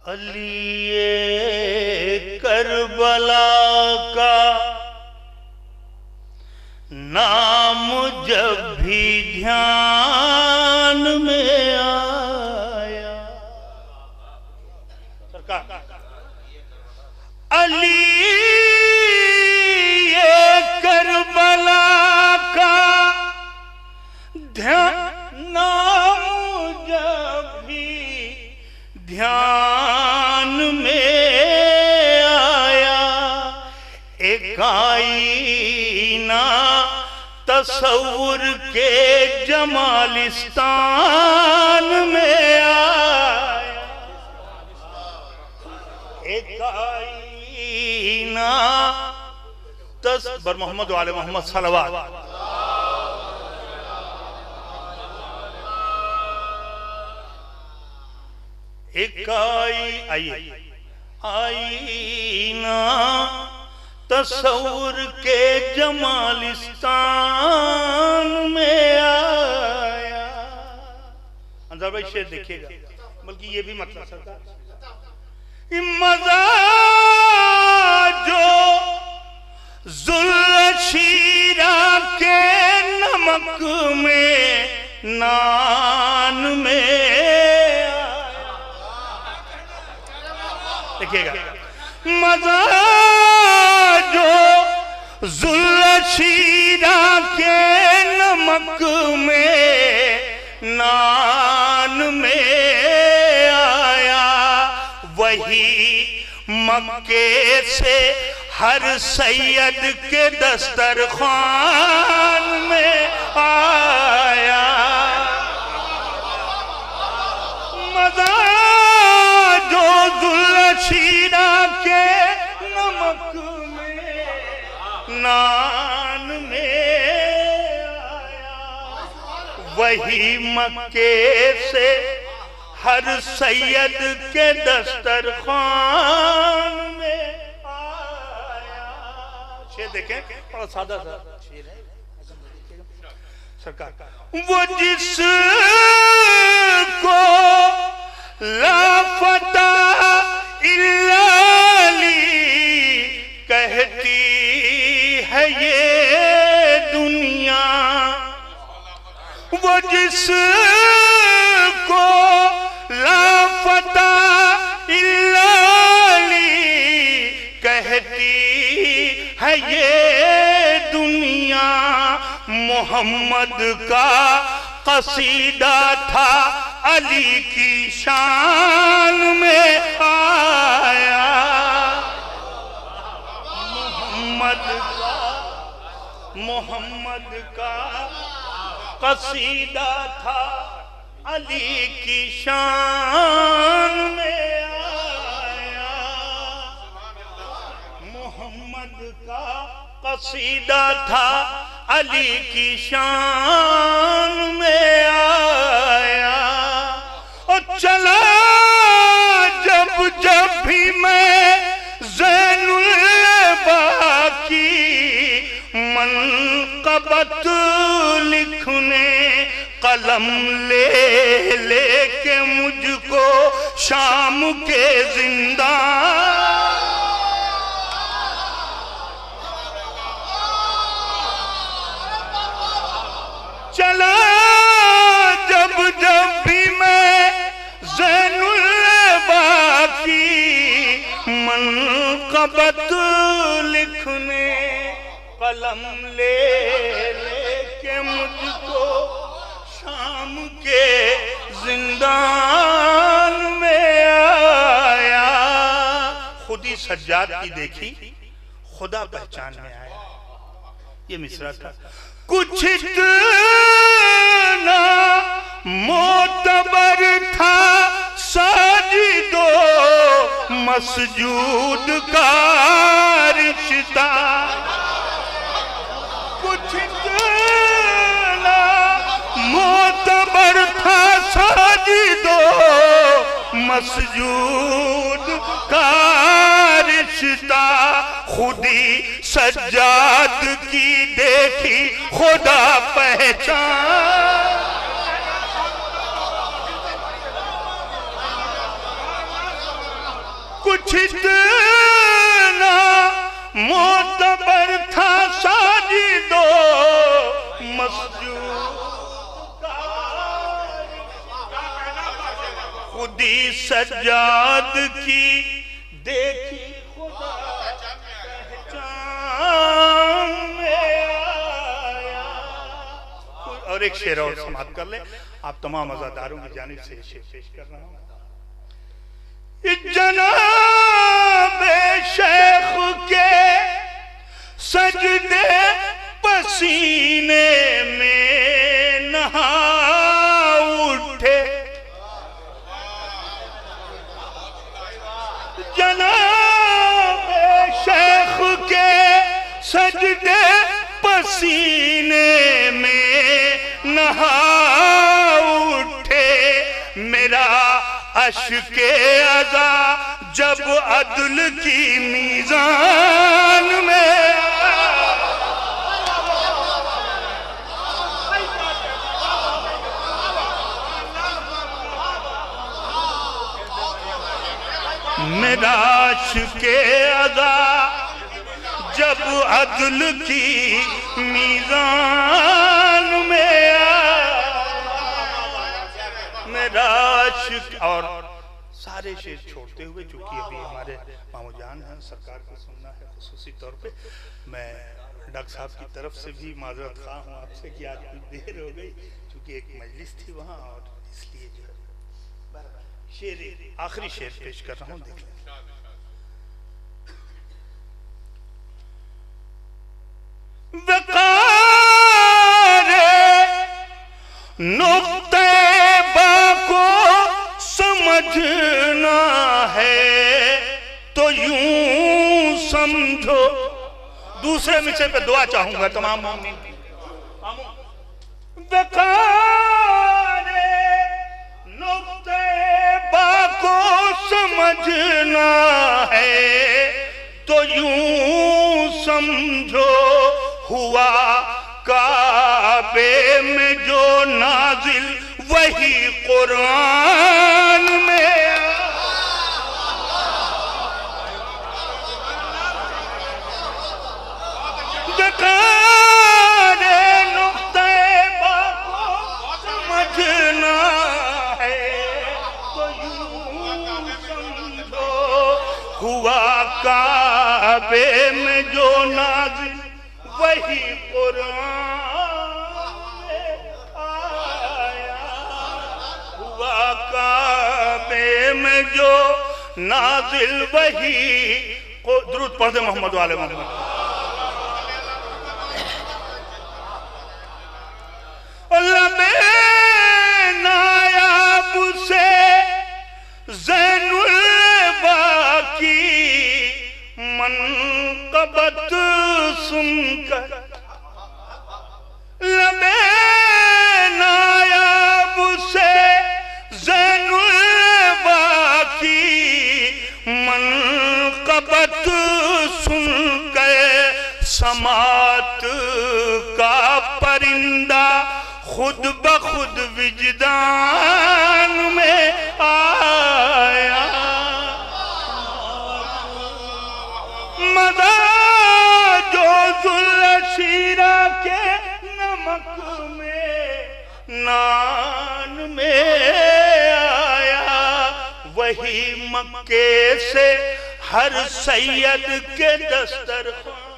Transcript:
علی کربلا کا نام جب بھی دھیان میں آیا، علی کربلا کا نام جب بھی دھیان میں آیا، ایک آئینہ تصور کے جمالستان میں آیا، ایک آئینہ بر محمد وعلی محمد صلوات، ایک آئینہ تصور کے جمالستان میں آیا۔ انظر بھائی شعر دیکھیے گا، بلکہ یہ بھی مطلب سکتا مزہ جو ذوالشیرہ کے نمک میں نان میں دیکھئے گا، مزہ جو ذوالشیرہ کے نمک میں نان میں آیا، وہی مکے سے ہر سید کے دسترخوان میں آیا، مزہ جو ذوالشیرہ کے نمک میں نان میں آیا، وہی مکے سے ہر سید کے دسترخوان میں آیا۔ شعر دیکھیں، بڑا سادہ سا شعر ہے سرکار، وہ جس کو لافتہ الا علی کہتی ہے یہ دنیا، وہ جس کو لافتہ الا علی کہتی ہے یہ دنیا، محمد کا قصیدہ تھا علی کی شان میں آیا، محمد کا قصیدہ تھا علی کی شان میں آیا، محمد کا قصیدہ تھا علی کی شان میں آیا، اور چلا جب بھی میں زین العبا کی منقبت لکھنے، قلم لے کے مجھ کو شام کے زندان، چلا جب بھی میں زین العبا کی منقبت لکھنے، قلم لے کے مجھ کو شام کے زندان میں آیا، خود ہی سجاد کی دیکھی خدا پہچان میں آیا۔ یہ مصرع تھا، کچھ اتنا معتبر تھا ساجد و مسجود کا رشتہ، کچھ اتنا معتبر تھا ساجد و مسجود کا رشتہ، خودی سجاد کی دیکھی خدا پہچان، کچھ اتنا معتبر تھا ساجد و مسجود خودی سجاد کی دیکھی خدا پہچان میں آیا. اور ایک شعر اور سماعت کر لیں. آپ تمام عزاداروں کی جانب سے یہ شعر پیش کر رہا ہوں. جناب شیخ کے سجدے پسینے میں نہا اٹھے جناب شیخ کے سجدے پسینے میں نہا اٹھے میرا اشک عزا جب عدل کی میزان میں میرا اشک عزا جب عدل کی میزان میں میرا عشق. اور سارے شعر چھوڑتے ہوئے چونکہ ابھی ہمارے مامو جان ہیں سرکار کو سننا ہے خصوصی طور پہ میں ڈاکٹر صاحب کی طرف سے بھی معذرت خواہ ہوں آپ سے کہ آج کچھ دیر ہو گئی چونکہ ایک مجلس تھی وہاں اور اس لیے جو ہے شعر آخری شعر پیش کر رہا ہوں دیکھ لیں. وقار نقطہ با کو سمجھنا ہے تو یوں سمجھو. دوسرے مصرع پہ دعا چاہوں گا تمام مومنین کی. وقار نقطہ با کو سمجھنا ہے تو یوں سمجھو ہوا کعبے میں جو نازل وہی قرآن میں وقار نقطہ با کو سمجھنا ہے تو یوں سمجھو ہوا کعبے میں جو نازل وہی قرآن میں آیا ہوا کعبے میں جو نازل وہی درود پڑھ دے محمد والے محمد. لب نایاب سے زین الباقی منقبت سن کر لب نایاب سے زین الباقی منقبت سن کر سماعت کا پرندہ خود بخود وجدان میں آیا. مزہ جو ذوالشیرہ کے نمک میں نان میں آیا وہی مکے سے ہر سید کے دسترخوان